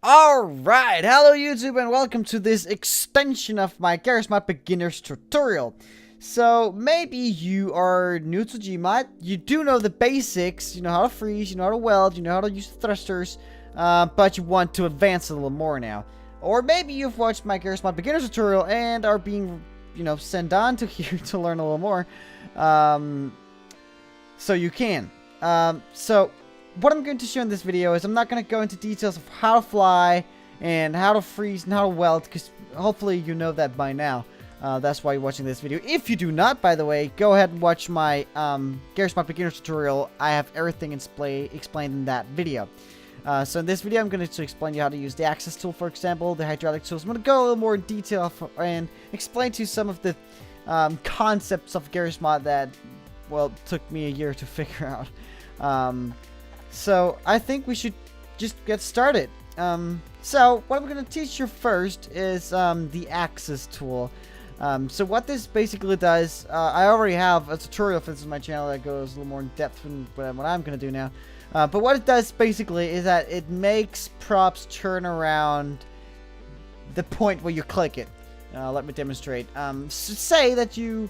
Alright, hello YouTube and welcome to this extension of my Garry Beginner's tutorial. So, maybe you are new to Gmod, you do know the basics, you know how to freeze, you know how to weld, you know how to use the thrusters, but you want to advance a little more now. Or maybe you've watched my Garry Beginner's tutorial and are being, sent on to here to learn a little more. So you can. What I'm going to show in this video is I'm not going to go into details of how to fly and how to freeze and how to weld, because hopefully you know that by now. That's why you're watching this video. If you do not, by the way, go ahead and watch my Garry Beginner tutorial. I have everything explained in that video. So in this video, I'm going to explain you how to use the axis tool, for example, the hydraulic tools. I'm going to go a little more in detail and explain to you some of the concepts of Garry that, well, took me a year to figure out. So I think we should just get started. So what I'm going to teach you first is the axis tool. So what this basically does, I already have a tutorial for this on my channel that goes a little more in depth than what I'm going to do now. But what it does basically is that it makes props turn around the point where you click it. Let me demonstrate. Say that you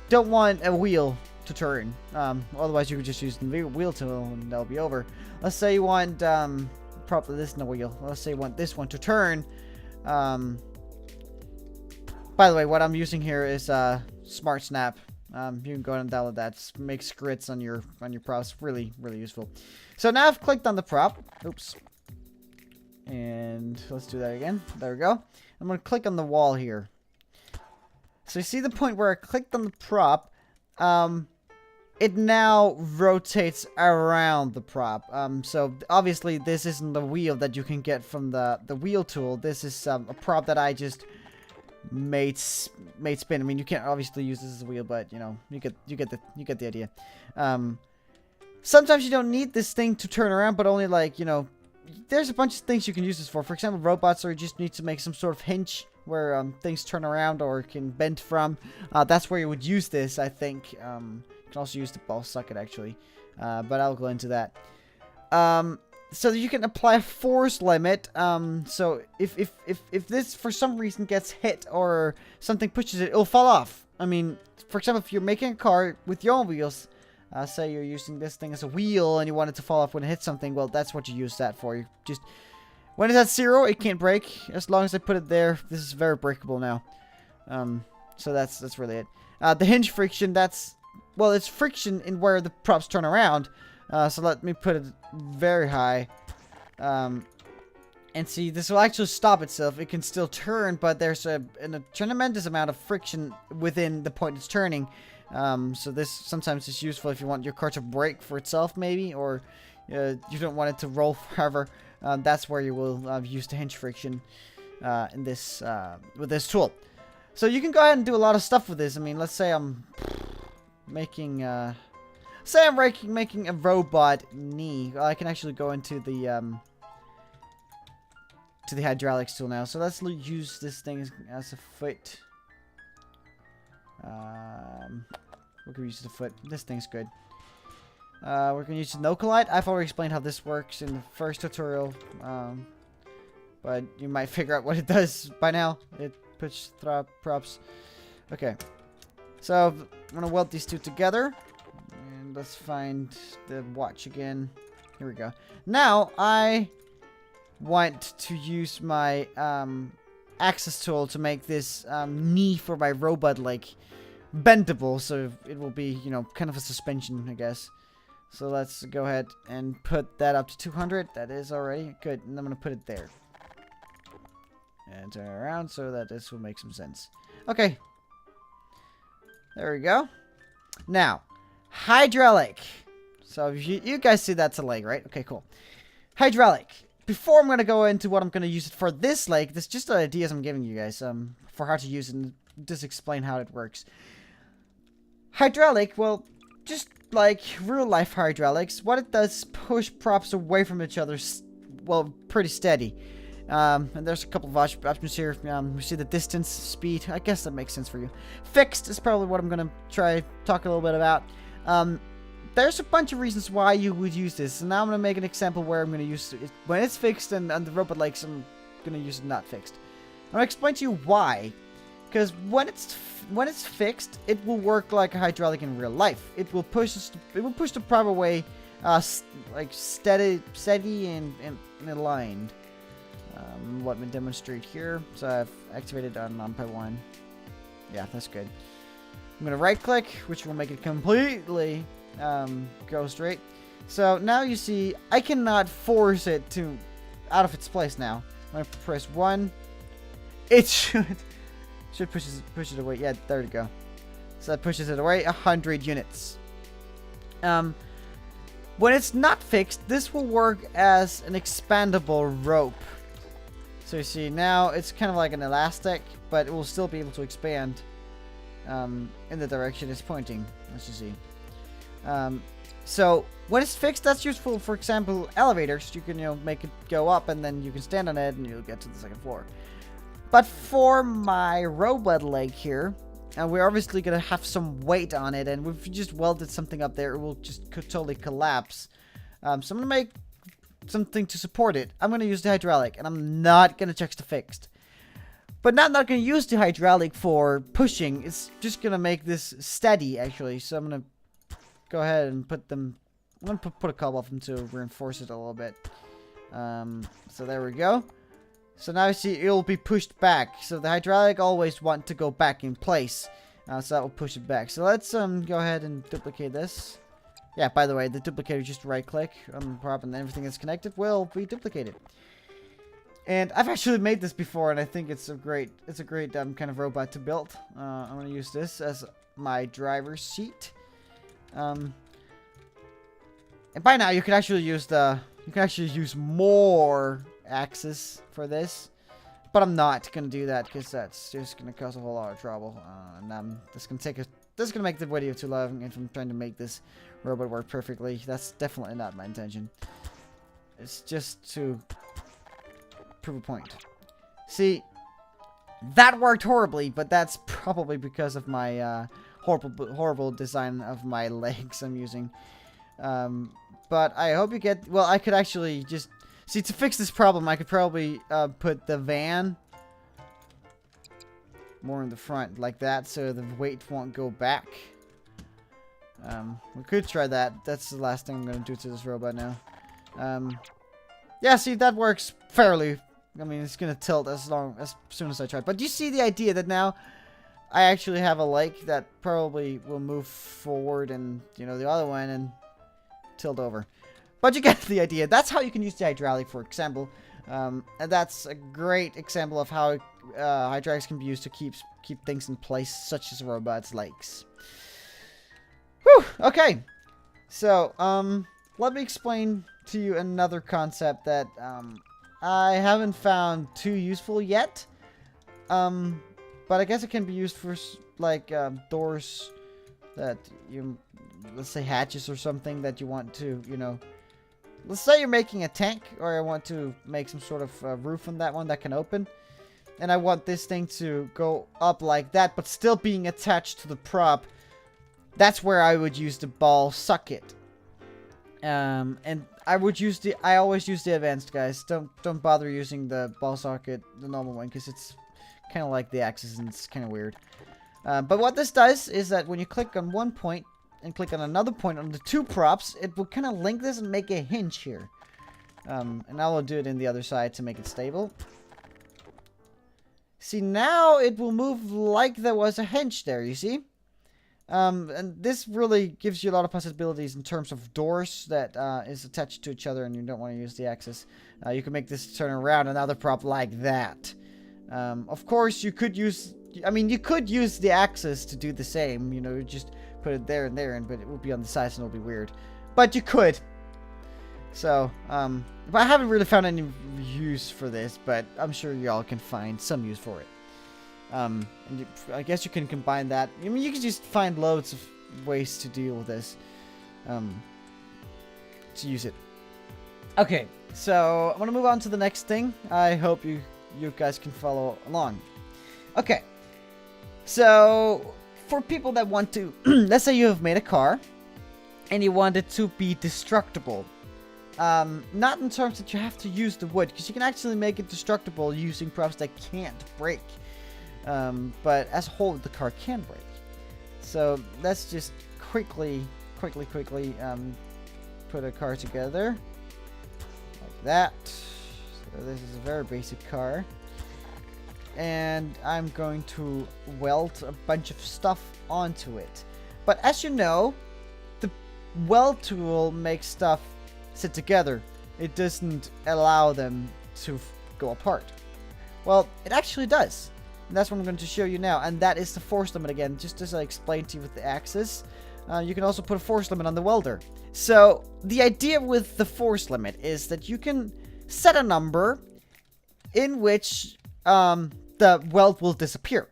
don't want a wheel to turn. Otherwise you could just use the wheel tool and that'll be over. Let's say you want probably this in the wheel. Let's say you want this one to turn. By the way, what I'm using here is Smart Snap. You can go ahead and download that. It makes grids on your props. Really useful. So now I've clicked on the prop. Oops. And let's do that again. There we go. I'm gonna click on the wall here. So you see the point where I clicked on the prop. It now rotates around the prop. So obviously this isn't the wheel that you can get from the wheel tool. This is a prop that I just made spin. I mean, you can't obviously use this as a wheel, but you get the idea. Sometimes you don't need this thing to turn around, but only like, there's a bunch of things you can use this for. For example, robots, or you just need to make some sort of hinge where things turn around or can bend from. That's where you would use this, I think. You can also use the ball socket, actually. But I'll go into that. So you can apply a force limit. So if this for some reason gets hit or something pushes it, it'll fall off. I mean, for example, if you're making a car with your own wheels, say you're using this thing as a wheel and you want it to fall off when it hits something, well, that's what you use that for. You just, when it's at 0, it can't break. As long as I put it there, this is very breakable now. So that's really it. The hinge friction, well, it's friction in where the props turn around. So let me put it very high. And see, this will actually stop itself. It can still turn, but there's a tremendous amount of friction within the point it's turning. So this sometimes is useful if you want your car to brake for itself, maybe, or you don't want it to roll forever. That's where you will use the hinge friction in this with this tool. So you can go ahead and do a lot of stuff with this. I mean, let's say I'm making making a robot knee. I can actually go into the hydraulics tool now. So let's use this thing as a foot. We're gonna use the foot. This thing's good. We're gonna use the no collide. I've already explained how this works in the first tutorial, but you might figure out what it does by now. It puts props. Okay, so I'm gonna weld these two together, and let's find the watch again. Here we go. Now I want to use my axis tool to make this knee for my robot leg bendable, so it will be, kind of a suspension, I guess. So let's go ahead and put that up to 200. That is already good, and I'm gonna put it there and turn it around so that this will make some sense. Okay, there we go. Now hydraulic. So you guys see that's a leg, right? Okay, cool. Hydraulic. Before I'm going to go into what I'm going to use it for this leg, this just the ideas I'm giving you guys for how to use it and just explain how it works. Hydraulic, well, just like real life hydraulics, what it does is push props away from each other, well, pretty steady. And there's a couple of options here. We see the distance, speed. I guess that makes sense for you. Fixed is probably what I'm going to try talk a little bit about. There's a bunch of reasons why you would use this. And now I'm going to make an example where I'm going to use it when it's fixed and the robot likes I'm going to use it not fixed. I'm going to explain to you why. Because when it's fixed, it will work like a hydraulic in real life. It will push the proper way, like steady and aligned. Let me demonstrate here. So I've activated on numpy 1. Yeah, that's good. I'm gonna right click, which will make it completely go straight. So now you see I cannot force it to out of its place now. I'm gonna press 1. It should push it away. Yeah, there we go. So that pushes it away 100 units. When it's not fixed, this will work as an expandable rope. So you see now it's kind of like an elastic, but it will still be able to expand in the direction it's pointing, as you see. So when it's fixed, that's useful. For example, elevators. You can make it go up, and then you can stand on it, and you'll get to the second floor. But for my robot leg here, and we're obviously going to have some weight on it, and if you just welded something up there, it will just totally collapse. So I'm going to make something to support it. I'm going to use the hydraulic, and I'm not going to check the fixed. But I'm not going to use the hydraulic for pushing. It's just going to make this steady, actually. So I'm going to go ahead and put them... I'm going to put a couple of them to reinforce it a little bit. So there we go. So now you see it'll be pushed back. So the hydraulic always want to go back in place. So that will push it back. So let's go ahead and duplicate this. Yeah, by the way, the duplicator, just right click on the prop and everything that's connected will be duplicated. And I've actually made this before, and I think it's a great kind of robot to build. I'm going to use this as my driver's seat. And by now you can actually use more axes for this, but I'm not gonna do that because that's just gonna cause a whole lot of trouble, and this is gonna make the video too long if I'm trying to make this robot work perfectly. That's definitely not my intention. It's just to prove a point. See, that worked horribly, but that's probably because of my horrible design of my legs I'm using. But I hope you get... Well, I could actually just... See, to fix this problem, I could probably put the van more in the front, like that, so the weight won't go back. We could try that. That's the last thing I'm going to do to this robot now. Yeah, see, that works fairly. I mean, it's going to tilt as soon as I try. But you see the idea that now I actually have a leg that probably will move forward and, the other one and tilt over. But you get the idea. That's how you can use the hydraulic, for example. And that's a great example of how hydraulics can be used to keep things in place, such as robots' legs. Whew! Okay. So, let me explain to you another concept that I haven't found too useful yet. But I guess it can be used for, like, doors that let's say hatches or something that you want to, let's say you're making a tank, or I want to make some sort of roof on that one that can open. And I want this thing to go up like that, but still being attached to the prop. That's where I would use the ball socket. And I always use the advanced, guys. Don't bother using the ball socket, the normal one, because it's kind of like the axis and it's kind of weird. But what this does is that when you click on one point and click on another point on the two props, it will kind of link this and make a hinge here. And I will do it in the other side to make it stable. See, now it will move like there was a hinge there, you see? And this really gives you a lot of possibilities in terms of doors that is attached to each other and you don't want to use the axis. You can make this turn around another prop like that. Of course, you could use... you could use the axis to do the same. You just put it there and there, but it will be on the sides and it'll be weird. But you could. So, but I haven't really found any use for this, but I'm sure y'all can find some use for it. And I guess you can combine that. You can just find loads of ways to deal with this. To use it. Okay, So I'm gonna move on to the next thing. I hope you guys can follow along. Okay. So for people that want to, let's say you have made a car and you want it to be destructible. Not in terms that you have to use the wood, because you can actually make it destructible using props that can't break. But as a whole, the car can break. So let's just quickly put a car together like that. So this is a very basic car, and I'm going to weld a bunch of stuff onto it. But as you know, the weld tool makes stuff sit together. It doesn't allow them to go apart. Well, it actually does. And that's what I'm going to show you now. And that is the force limit again, just as I explained to you with the axis. You can also put a force limit on the welder. So the idea with the force limit is that you can set a number in which the weld will disappear.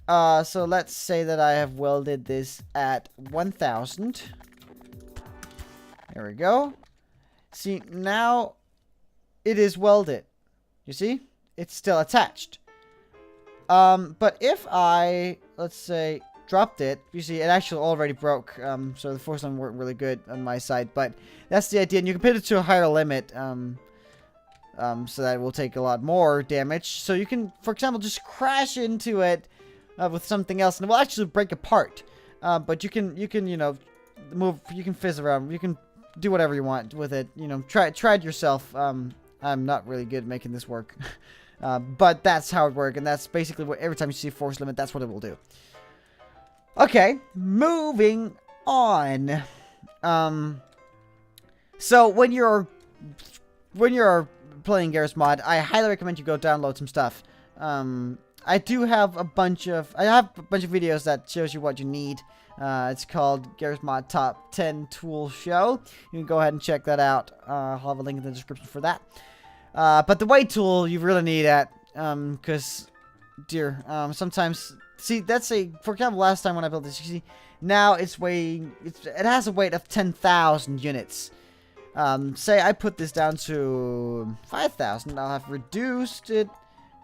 So let's say that I have welded this at 1000. There we go. See, now it is welded. You see? It's still attached. But if I, let's say, dropped it, you see, it actually already broke. So the force limit weren't really good on my side. But that's the idea. And you can put it to a higher limit. So that it will take a lot more damage. So you can, for example, just crash into it with something else, and it will actually break apart. But you can, you know, move. You can fizz around. You can do whatever you want with it. You know, try it yourself. I'm not really good at making this work, but that's how it works, and that's basically what every time you see a force limit, that's what it will do. Okay, moving on. So when you're playing Garry's Mod, I highly recommend you go download some stuff. I have a bunch of videos that shows you what you need. It's called Garry's Mod Top 10 Tool Show. You can go ahead and check that out. I'll have a link in the description for that. But the weight tool you really need because, dear, sometimes, see, for example, last time when I built this, you see, now it's weighing, it has a weight of 10,000 units. Say I put this down to 5,000, I'll have reduced it,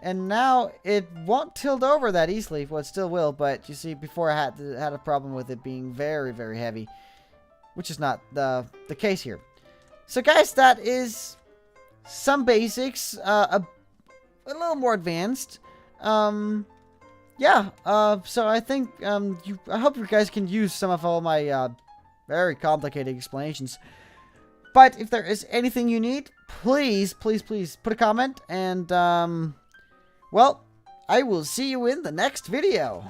and now it won't tilt over that easily. Well, it still will, but you see, before I had a problem with it being very, very heavy, which is not the case here. So, guys, that is some basics, a little more advanced. Yeah. So I think I hope you guys can use some of all my very complicated explanations. But if there is anything you need, please put a comment, and well, I will see you in the next video.